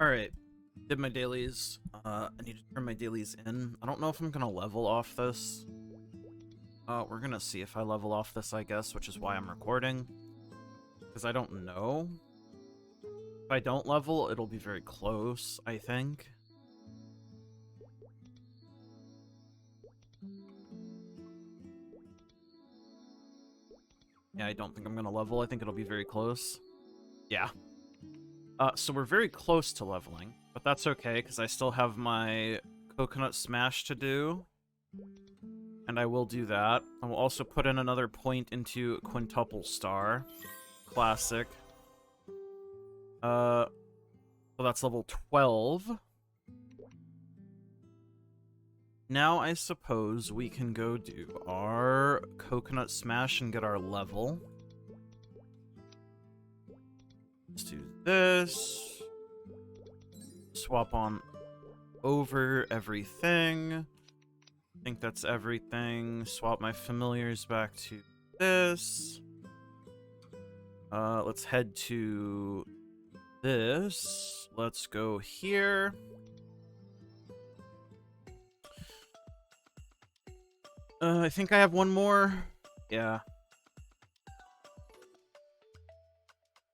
Alright, did my dailies. I need to turn my dailies in. I don't know if I'm gonna level off this. We're gonna see if I level off this, I guess, which is why I'm recording. Because I don't know. If I don't level, it'll be very close, I think. Yeah, I don't think I'm gonna level. I think it'll be very close. Yeah. So we're very close to leveling, but that's okay, because I still have my coconut smash to do. And I will do that. I will also put in another point into quintuple star. Classic. So that's level 12. Now I suppose we can go do our coconut smash and get our level. Let's do this. Swap on over everything. I think that's everything. Swap my familiars back to this. Let's head to this. Let's go here. I think I have one more. Yeah.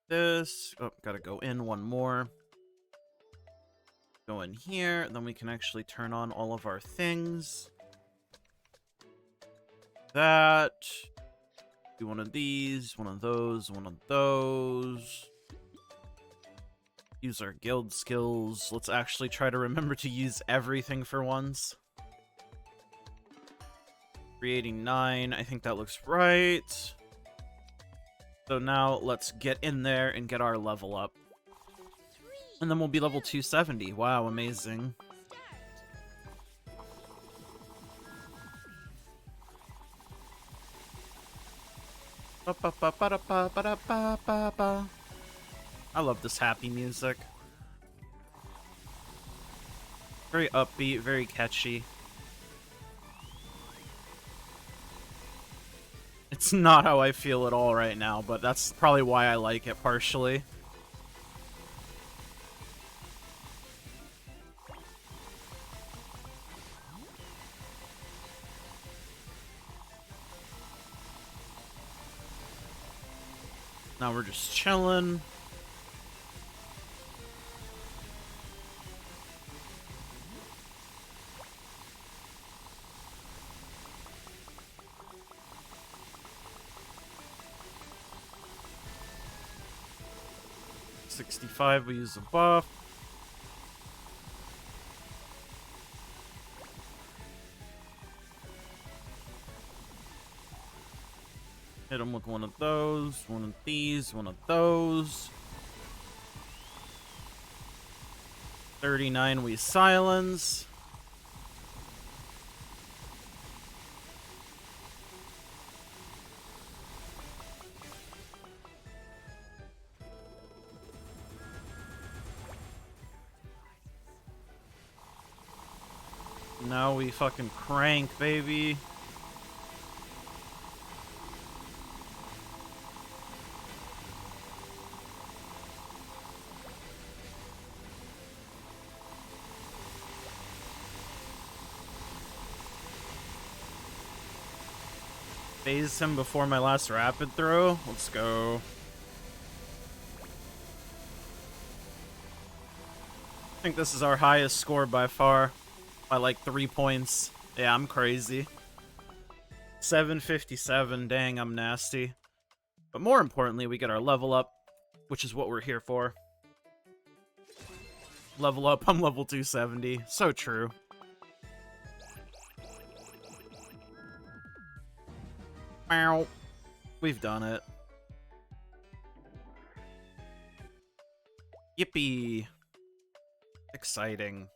This. Oh, gotta go in one more. Go in here, and then we can actually turn on all of our things. That. Do one of these, one of those, one of those. Use our guild skills. Let's actually try to remember to use everything for once. Creating 9. I think that looks right. So now let's get in there and get our level up. And then we'll be level 270. Wow, amazing. I love this happy music. Very upbeat, very catchy. It's not how I feel at all right now, but that's probably why I like it, partially. Now we're just chilling. We use a buff. Hit him with one of those, one of these, one of those. 39 we silence. Now we fucking crank, baby. Phase him before my last rapid throw. Let's go. I think this is our highest score by far. By like 3 points. Yeah, I'm crazy. 757. Dang, I'm nasty. But more importantly, we get our level up, which is what we're here for. Level up, I'm level 270. So true. Wow. We've done it. Yippee. Exciting.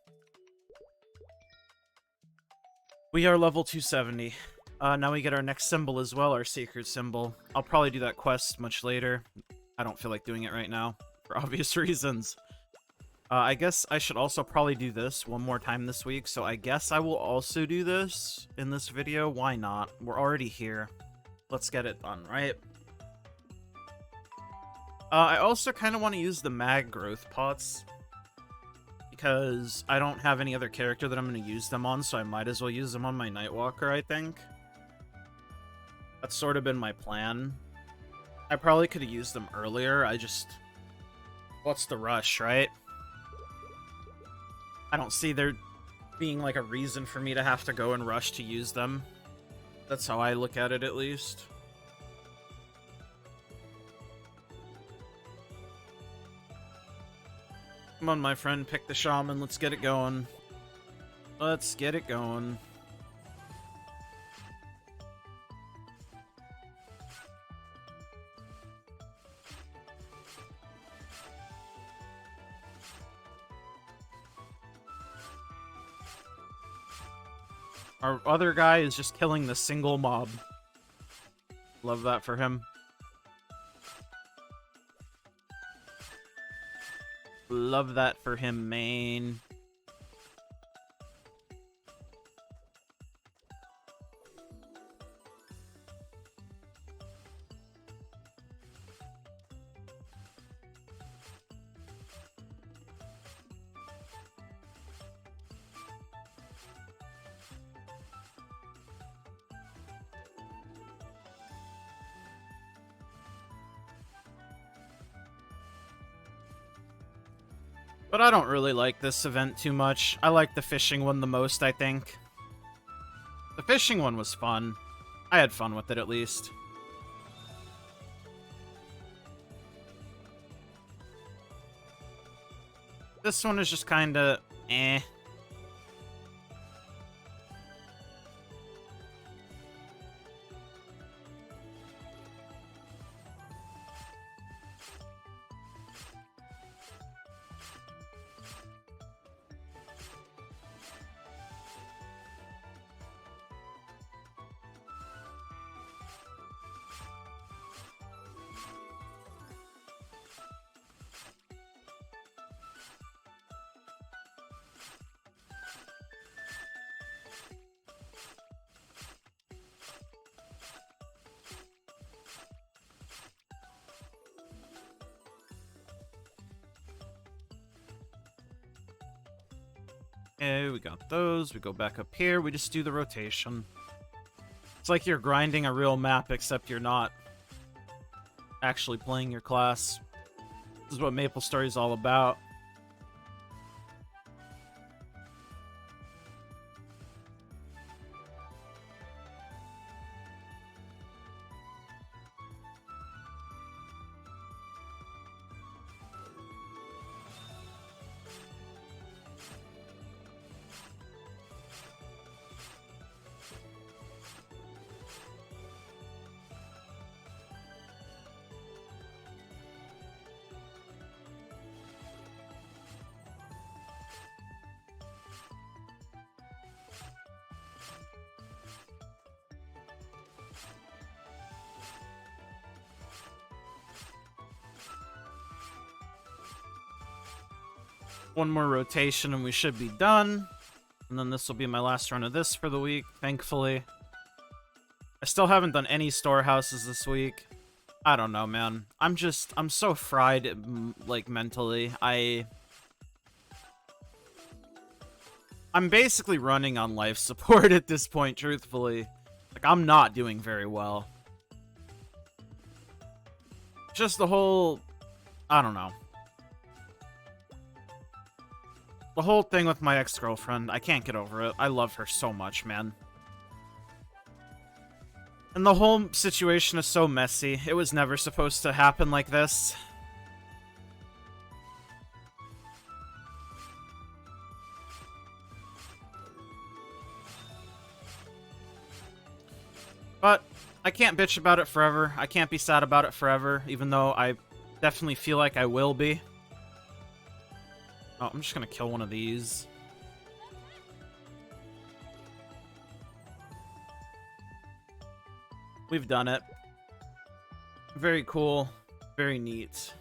We are level 270. Now we get our next symbol as well, our secret symbol. I'll probably do that quest much later. I don't feel like doing it right now, for obvious reasons. I guess I should also probably do this one more time this week, so I guess I will also do this in this video. Why not? We're already here. Let's get it done, right? I also kind of want to use the mag growth pots. because I don't have any other character that I'm going to use them on, so I might as well use them on my Nightwalker, I think. That's sort of been my plan. I probably could have used them earlier, I just... What's the rush, right? I don't see there being, like, a reason for me to have to go and rush to use them. That's how I look at it, at least. Come on, my friend, pick the shaman. Let's get it going. Let's get it going. Our other guy is just killing the single mob. Love that for him. Love that for him, main. But I don't really like this event too much. I like the fishing one the most, I think. The fishing one was fun. I had fun with it, at least. This one is just kinda... eh. Okay, we got those. We go back up here. We just do the rotation. It's like you're grinding a real map, except you're not actually playing your class. This is what MapleStory is all about. One more rotation and we should be done. And then this will be my last run of this for the week, thankfully. I still haven't done any storehouses this week. I don't know, man. I'm so fried, like, mentally. I'm basically running on life support at this point, truthfully. Like, I'm not doing very well. Just the whole... I don't know. The whole thing with my ex-girlfriend, I can't get over it. I love her so much, man. And the whole situation is so messy. It was never supposed to happen like this. But I can't bitch about it forever. I can't be sad about it forever, even though I definitely feel like I will be. Oh, I'm just gonna kill one of these. We've done it. Very cool. Very neat.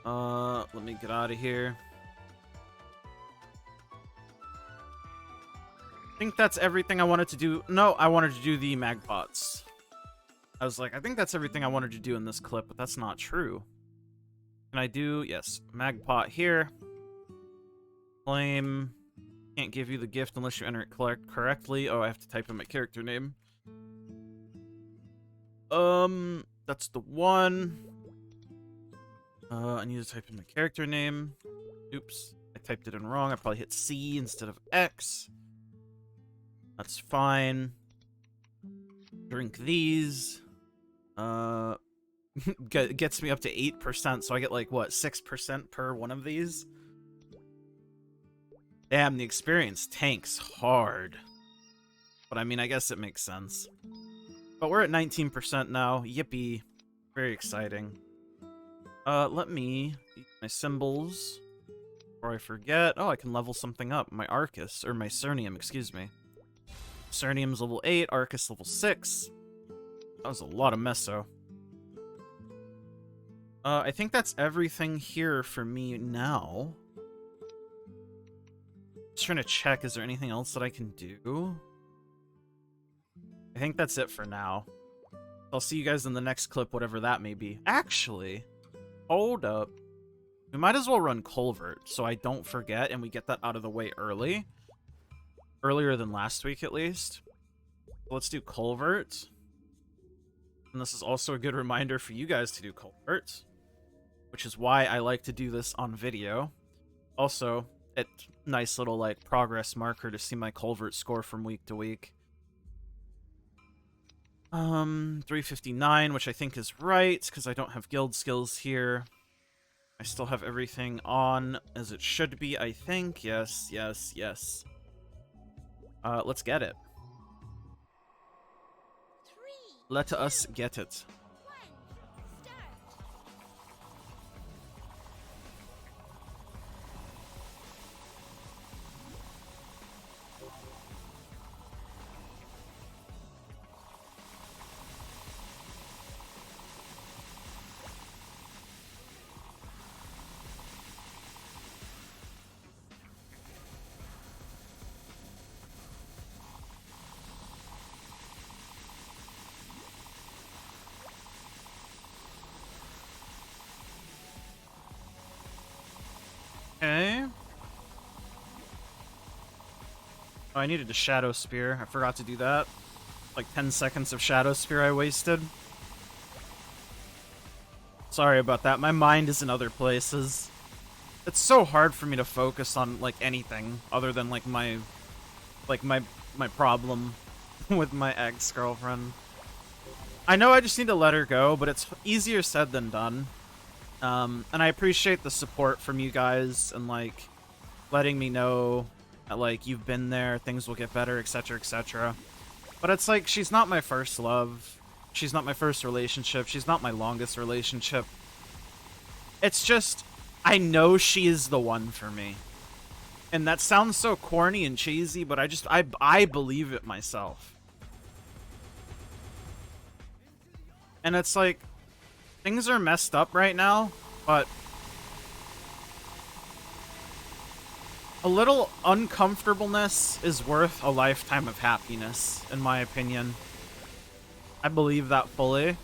Let me get out of here. I think that's everything I wanted to do. No, I wanted to do the magpots. I was like, I think that's everything I wanted to do in this clip, but that's not true. Can I do... yes, magpot here. Claim. Can't give you the gift unless you enter it correctly. Oh, I have to type in my character name. That's the one. I need to type in my character name. Oops, I typed it in wrong. I probably hit C instead of X. That's fine. Drink these. Gets me up to 8%, so I get like, what, 6% per one of these? Damn, the experience tanks hard. But I mean, I guess it makes sense. But we're at 19% now. Yippee. Very exciting. Let me use my symbols before I forget. Oh, I can level something up. My Arcus, or my Cernium, excuse me. Cernium's level 8, Arcus level 6. That was a lot of meso. I think that's everything here for me now. Just trying to check, is there anything else that I can do? I think that's it for now. I'll see you guys in the next clip, whatever that may be. Actually, hold up. We might as well run Culvert, so I don't forget, and we get that out of the way early. Earlier than last week, at least. Let's do Culvert. And this is also a good reminder for you guys to do Culvert, which is why I like to do this on video. Also, a nice little, like, progress marker to see my Culvert score from week to week. 359, which I think is right, because I don't have guild skills here. I still have everything on as it should be, I think. Yes, yes, yes. Let's get it. Let us get it. Okay. Oh, I needed a Shadow Spear. I forgot to do that. Like 10 seconds of Shadow Spear I wasted. Sorry about that. My mind is in other places. It's so hard for me to focus on, like, anything other than, like, my problem with my ex-girlfriend. I know I just need to let her go, but it's easier said than done. And I appreciate the support from you guys and, like, letting me know that, like, you've been there, things will get better, etc., etc. But it's like, she's not my first love. She's not my first relationship. She's not my longest relationship. It's just, I know she is the one for me. And that sounds so corny and cheesy, but I believe it myself. And it's like, things are messed up right now, but a little uncomfortableness is worth a lifetime of happiness, in my opinion. I believe that fully.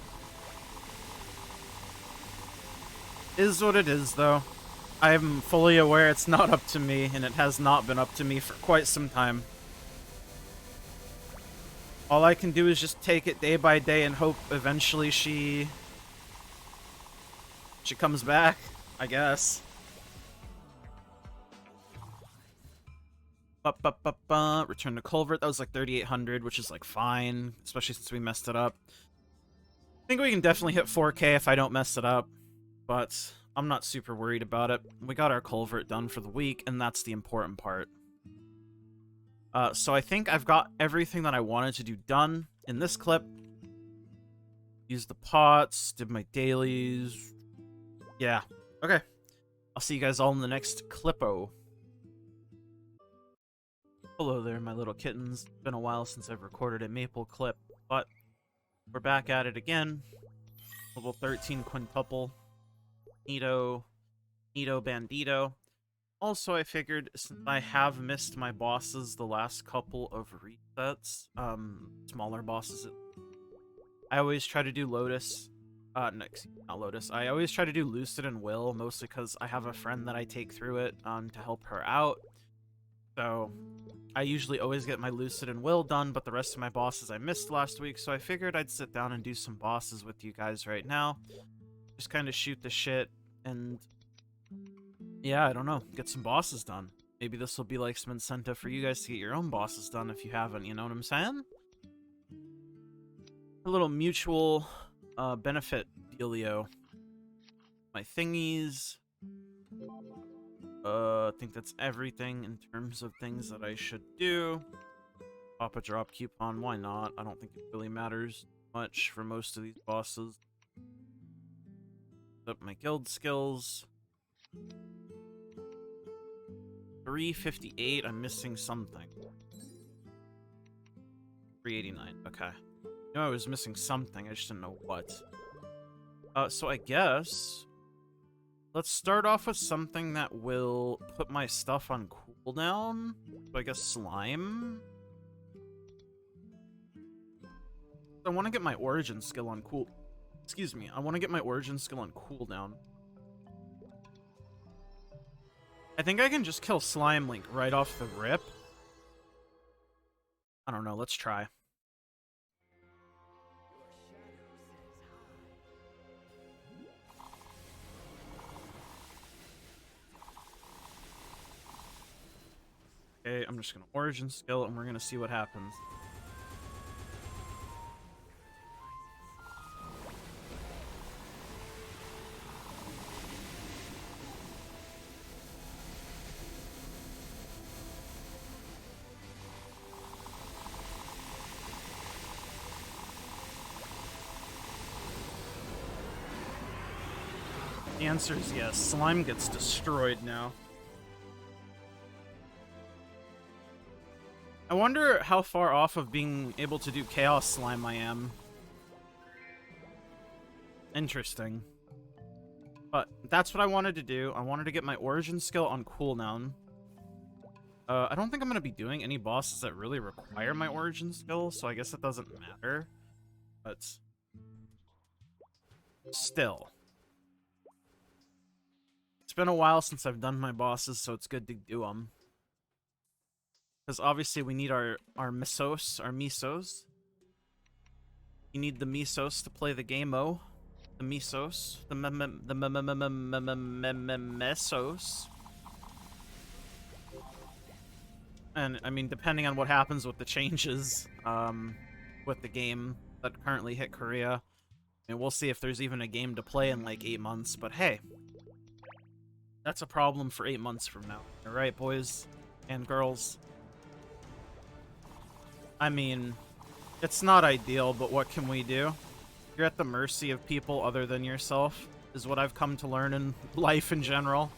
Is what it is, though. I am fully aware it's not up to me, and it has not been up to me for quite some time. All I can do is just take it day by day and hope eventually she comes back, I guess. Return to Culvert. That was like 3,800, which is like fine, especially since we messed it up. I think we can definitely hit 4K if I don't mess it up, but I'm not super worried about it. We got our Culvert done for the week, and that's the important part. So I think I've got everything that I wanted to do done in this clip. Used the pots, did my dailies. Yeah, okay. I'll see you guys all in the next clipo. Hello there, my little kittens. It's been a while since I've recorded a Maple clip, but we're back at it again. Level 13 quintuple. Neato bandito. Also, I figured since I have missed my bosses the last couple of resets, smaller bosses, I always try to do Lotus No, excuse me, not Lotus. I always try to do Lucid and Will, mostly because I have a friend that I take through it to help her out. So I usually always get my Lucid and Will done, but the rest of my bosses I missed last week, so I figured I'd sit down and do some bosses with you guys right now. Just kind of shoot the shit, and yeah, I don't know, get some bosses done. Maybe this will be like some incentive for you guys to get your own bosses done if you haven't, you know what I'm saying? A little mutual benefit dealio. My thingies. I think that's everything in terms of things that I should do. Pop a drop coupon, why not? I don't think it really matters much for most of these bosses. Up my guild skills. 358, I'm missing something. 389, okay. I knew I was missing something, I just didn't know what. So I guess let's start off with something that will put my stuff on cooldown. So I guess slime. I want to get my origin skill on cool. Excuse me. I want to get my origin skill on cooldown. I think I can just kill Slime Link right off the rip. I don't know. Let's try. Okay, I'm just going to origin skill and we're going to see what happens. The answer is yes. Slime gets destroyed now. I wonder how far off of being able to do Chaos Slime I am. Interesting. But that's what I wanted to do. I wanted to get my origin skill on cooldown. I don't think I'm going to be doing any bosses that really require my origin skill, so I guess it doesn't matter. But still. It's been a while since I've done my bosses, so it's good to do them. Because obviously we need our misos, our misos. You need the misos to play the game-o. The misos. The mesos. And, I mean, depending on what happens with the changes with the game that currently hit Korea, and we'll see if there's even a game to play in like 8 months, but hey. That's a problem for 8 months from now. Alright, boys and girls? I mean, it's not ideal, but what can we do? You're at the mercy of people other than yourself, is what I've come to learn in life in general.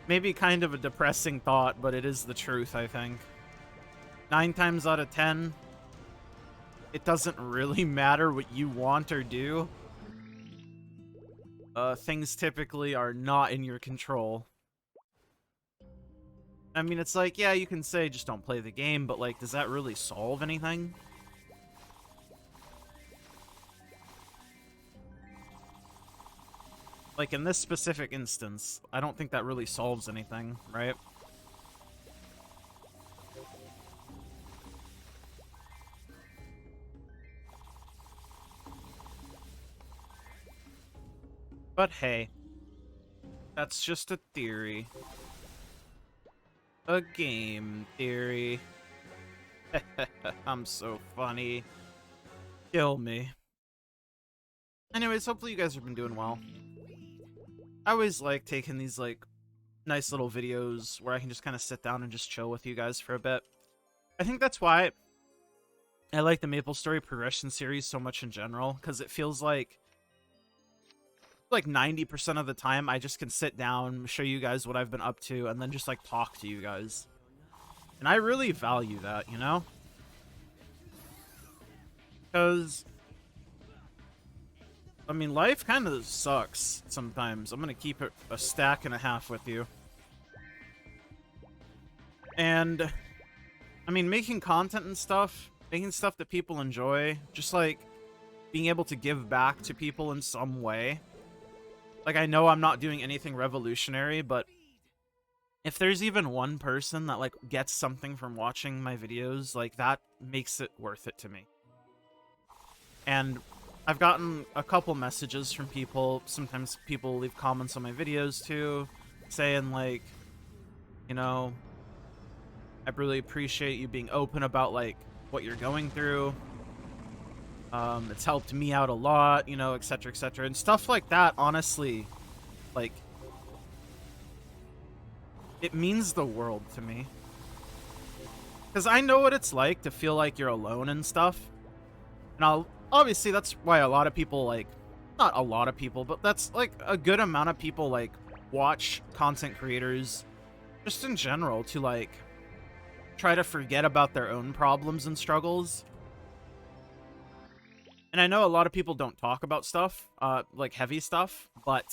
Maybe kind of a depressing thought, but it is the truth, I think. 9 times out of 10, it doesn't really matter what you want or do. Things typically are not in your control. I mean, it's like, yeah, you can say just don't play the game, but like, does that really solve anything? Like, in this specific instance, I don't think that really solves anything, right? But hey, that's just a theory. A game theory. I'm so funny. Kill me. Anyways, hopefully you guys have been doing well. I always like taking these, like, nice little videos where I can just kind of sit down and just chill with you guys for a bit. I think that's why I like the MapleStory progression series so much in general, because it feels like 90% of the time I just can sit down, show you guys what I've been up to, and then just like talk to you guys. And I really value that, you know? Because I mean, life kind of sucks sometimes. I'm gonna keep it a stack and a half with you. And I mean, making content and stuff, making stuff that people enjoy, just like being able to give back to people in some way. Like, I know I'm not doing anything revolutionary, but if there's even one person that, like, gets something from watching my videos, like, that makes it worth it to me. And I've gotten a couple messages from people. Sometimes people leave comments on my videos, too, saying, like, you know, I really appreciate you being open about, like, what you're going through. It's helped me out a lot, you know, etc., etc. And stuff like that, honestly, like, it means the world to me. Because I know what it's like to feel like you're alone and stuff. And obviously, that's why a lot of people, like, not a lot of people, but that's, like, a good amount of people, like, watch content creators just in general to, like, try to forget about their own problems and struggles. And I know a lot of people don't talk about stuff, like heavy stuff, but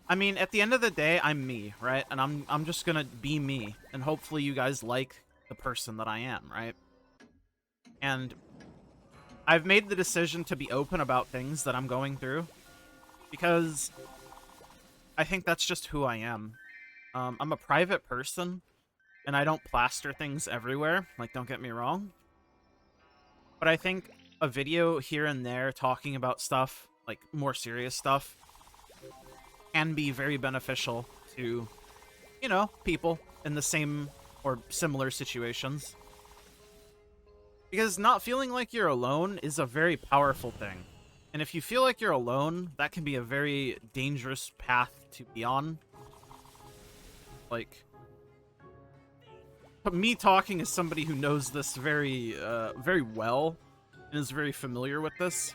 I mean, at the end of the day, I'm me, right? And I'm just gonna be me, and hopefully you guys like the person that I am, right? And I've made the decision to be open about things that I'm going through because I think that's just who I am. I'm a private person, and I don't plaster things everywhere. Like, don't get me wrong. But I think a video here and there talking about stuff, like more serious stuff, can be very beneficial to, you know, people in the same or similar situations. Because not feeling like you're alone is a very powerful thing. And if you feel like you're alone, that can be a very dangerous path to be on. Like, but me talking as somebody who knows this very, very well and is very familiar with this.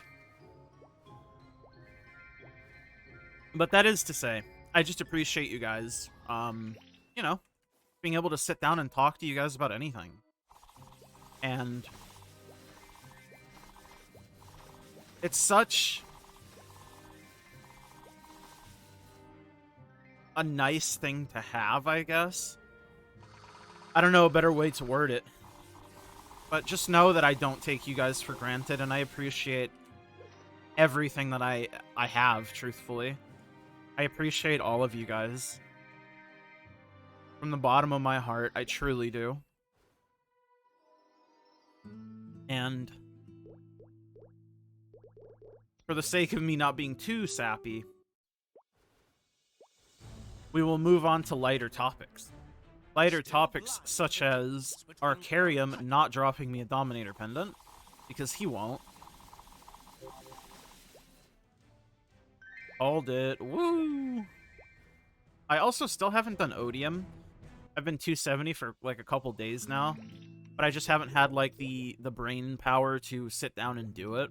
But that is to say, I just appreciate you guys, you know, being able to sit down and talk to you guys about anything. And it's such a nice thing to have, I guess. I don't know a better way to word it. But just know that I don't take you guys for granted, and I appreciate everything that I have, truthfully. I appreciate all of you guys. From the bottom of my heart, I truly do. And for the sake of me not being too sappy, we will move on to lighter topics. Lighter topics such as Arcarium not dropping me a Dominator pendant, because he won't. Called it. Woo! I also still haven't done Odium. I've been 270 for like a couple days now, but I just haven't had like the brain power to sit down and do it.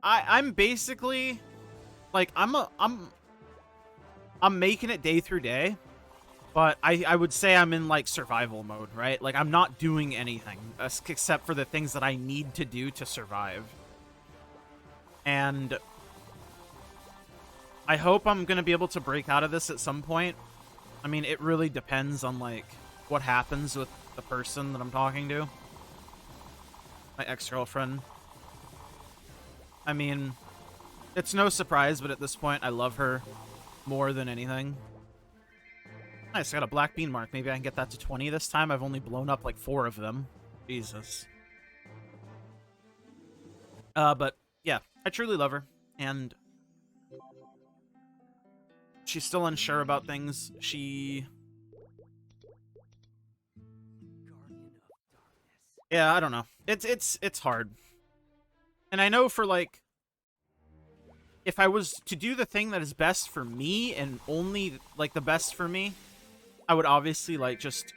I'm basically like I'm making it day through day, but I would say I'm in like survival mode, right? Like I'm not doing anything except for the things that I need to do to survive. And I hope I'm going to be able to break out of this at some point. I mean, it really depends on like what happens with the person that I'm talking to. My ex-girlfriend. I mean, it's no surprise, but at this point, I love her more than anything. Nice, I got a black bean mark. Maybe I can get that to 20 this time. I've only blown up like 4 of them. Jesus. But yeah, I truly love her. And she's still unsure about things. Yeah, I don't know. It's hard. And I know for like, if I was to do the thing that is best for me and only like the best for me, I would obviously like just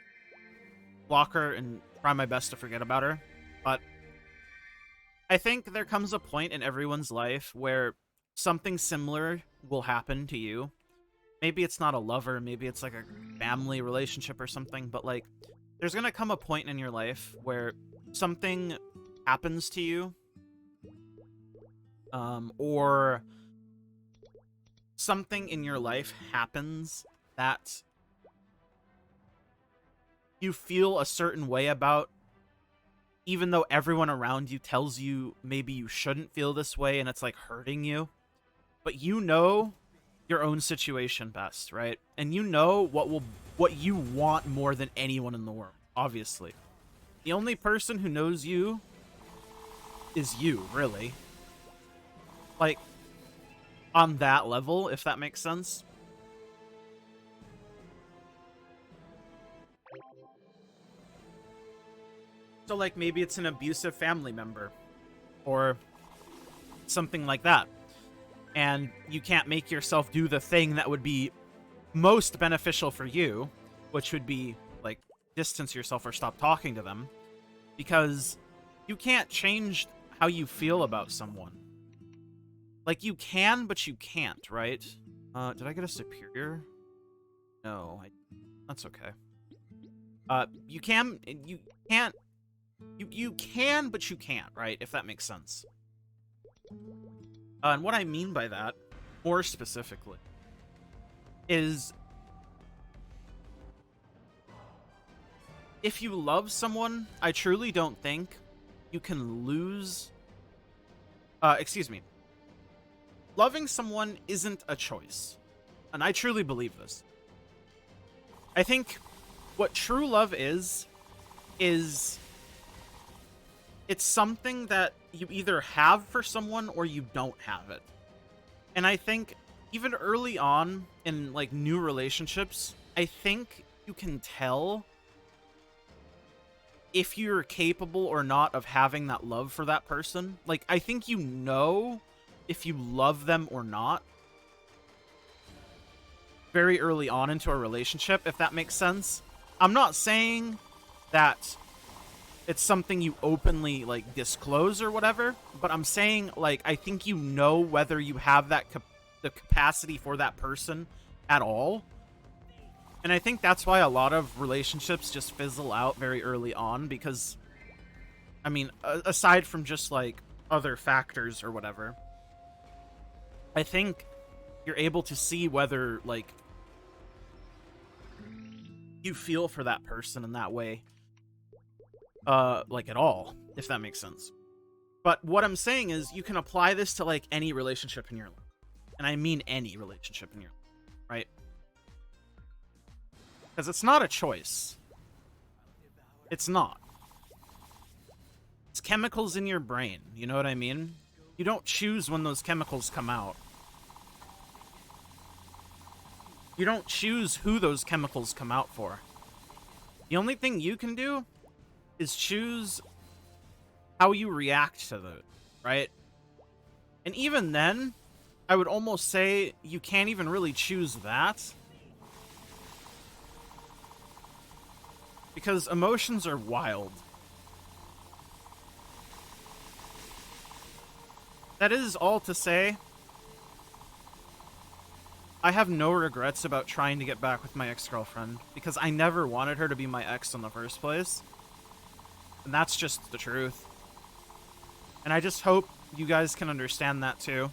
block her and try my best to forget about her. But I think there comes a point in everyone's life where something similar will happen to you. Maybe it's not a lover, maybe it's like a family relationship or something, but like there's gonna come a point in your life where something happens to you, or something in your life happens that you feel a certain way about, even though everyone around you tells you maybe you shouldn't feel this way and it's like hurting you, but you know your own situation best, right? And you know what you want more than anyone in the world, obviously. The only person who knows you is you, really. Like, on that level, if that makes sense. So, like, maybe it's an abusive family member or something like that. And you can't make yourself do the thing that would be most beneficial for you, which would be, like, distance yourself or stop talking to them, because you can't change how you feel about someone. Like, you can, but you can't, right? Did I get a superior? No, that's okay. You can, you can't, you can, but you can't, right? If that makes sense. And what I mean by that, more specifically, is if you love someone, I truly don't think you can lose... excuse me. Loving someone isn't a choice. And I truly believe this. I think what true love is it's something that you either have for someone or you don't have it. And I think even early on in, like, new relationships, I think you can tell if you're capable or not of having that love for that person. Like, I think you know if you love them or not very early on into a relationship, if that makes sense. I'm not saying that it's something you openly, like, disclose or whatever, but I'm saying, like, I think you know whether you have that the capacity for that person at all. And I think that's why a lot of relationships just fizzle out very early on, because, I mean, aside from just, like, other factors or whatever, I think you're able to see whether, like, you feel for that person in that way, like, at all, if that makes sense. But what I'm saying is you can apply this to, like, any relationship in your life. And I mean any relationship in your life, right? Because it's not a choice. It's not. It's chemicals in your brain, you know what I mean? You don't choose when those chemicals come out. You don't choose who those chemicals come out for. The only thing you can do is choose how you react to it, right? And even then, I would almost say you can't even really choose that, because emotions are wild. That is all to say, I have no regrets about trying to get back with my ex-girlfriend, because I never wanted her to be my ex in the first place. And that's just the truth. And I just hope you guys can understand that too.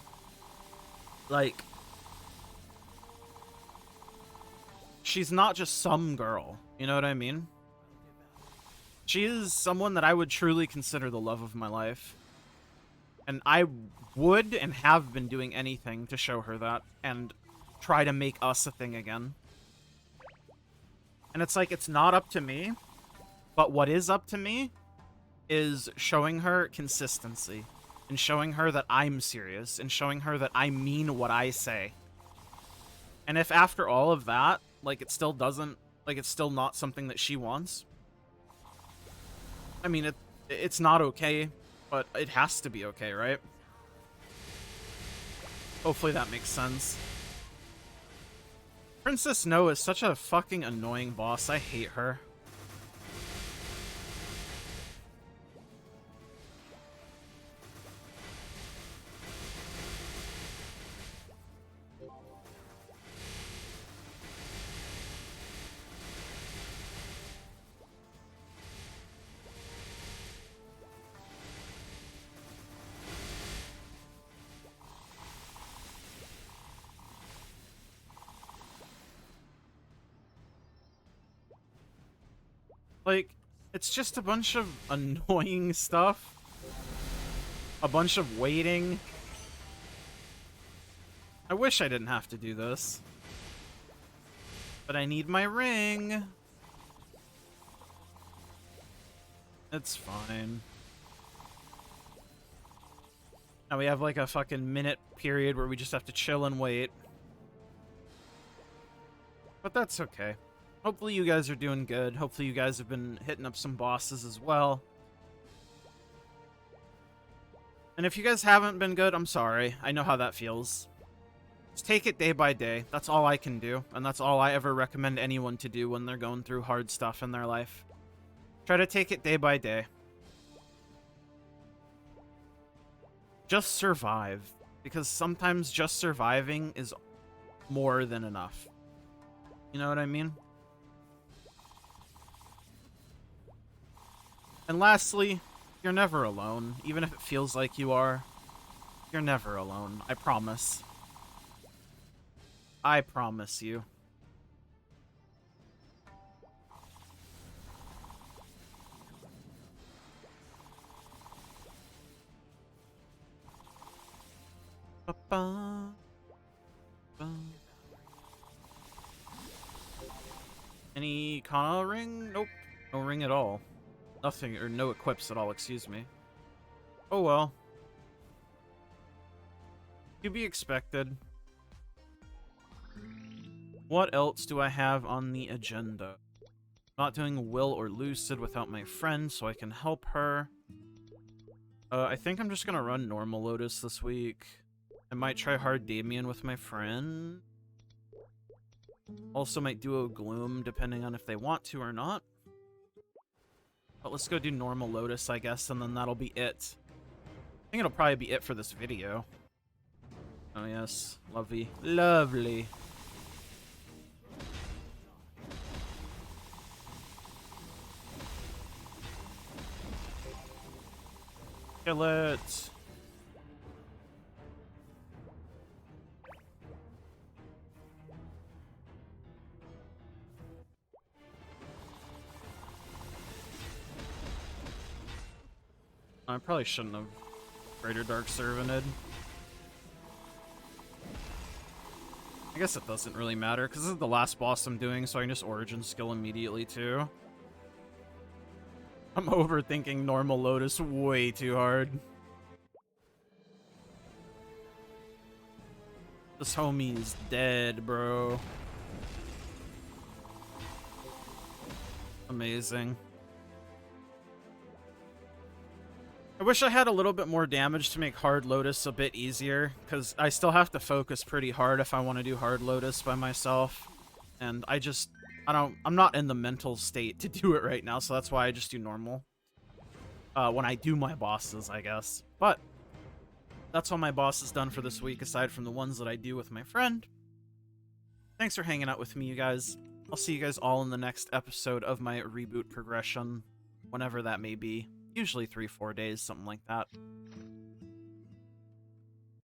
Like, she's not just some girl, you know what I mean? She is someone that I would truly consider the love of my life. And I would and have been doing anything to show her that and try to make us a thing again. And it's like, it's not up to me, but what is up to me is showing her consistency and showing her that I'm serious and showing her that I mean what I say. And if after all of that, like, it still doesn't, like, it's still not something that she wants, I mean, it's not okay, but it has to be okay, right? Hopefully that makes sense. Princess No is such a fucking annoying boss. I hate her. Like, it's just a bunch of annoying stuff. A bunch of waiting. I wish I didn't have to do this. But I need my ring. It's fine. Now we have like a fucking minute period where we just have to chill and wait. But that's okay. Hopefully you guys are doing good. Hopefully you guys have been hitting up some bosses as well. And if you guys haven't been good, I'm sorry. I know how that feels. Just take it day by day. That's all I can do. And that's all I ever recommend anyone to do when they're going through hard stuff in their life. Try to take it day by day. Just survive. Because sometimes just surviving is more than enough. You know what I mean? And lastly, you're never alone. Even if it feels like you are, you're never alone. I promise. I promise you. Ba-ba. Ba. Any Kana ring? Nope. No ring at all. Nothing, or no equips at all, excuse me. Oh well. To be expected. What else do I have on the agenda? Not doing Will or Lucid without my friend, so I can help her. I think I'm just gonna run normal Lotus this week. I might try hard Damien with my friend. Also might duo Gloom, depending on if they want to or not. But let's go do normal Lotus, I guess, and then that'll be it. I think it'll probably be it for this video. Oh yes, lovely. Lovely. Kill it. I probably shouldn't have Greater Dark Servanted. I guess it doesn't really matter, because this is the last boss I'm doing, so I can just Origin Skill immediately, too. I'm overthinking normal Lotus way too hard. This homie is dead, bro. Amazing. I wish I had a little bit more damage to make hard Lotus a bit easier, because I still have to focus pretty hard if I want to do hard Lotus by myself. And I'm not in the mental state to do it right now, so that's why I just do normal. When I do my bosses, I guess. But that's all my bosses done for this week, aside from the ones that I do with my friend. Thanks for hanging out with me, you guys. I'll see you guys all in the next episode of my reboot progression, whenever that may be. Usually 3-4 days, something like that.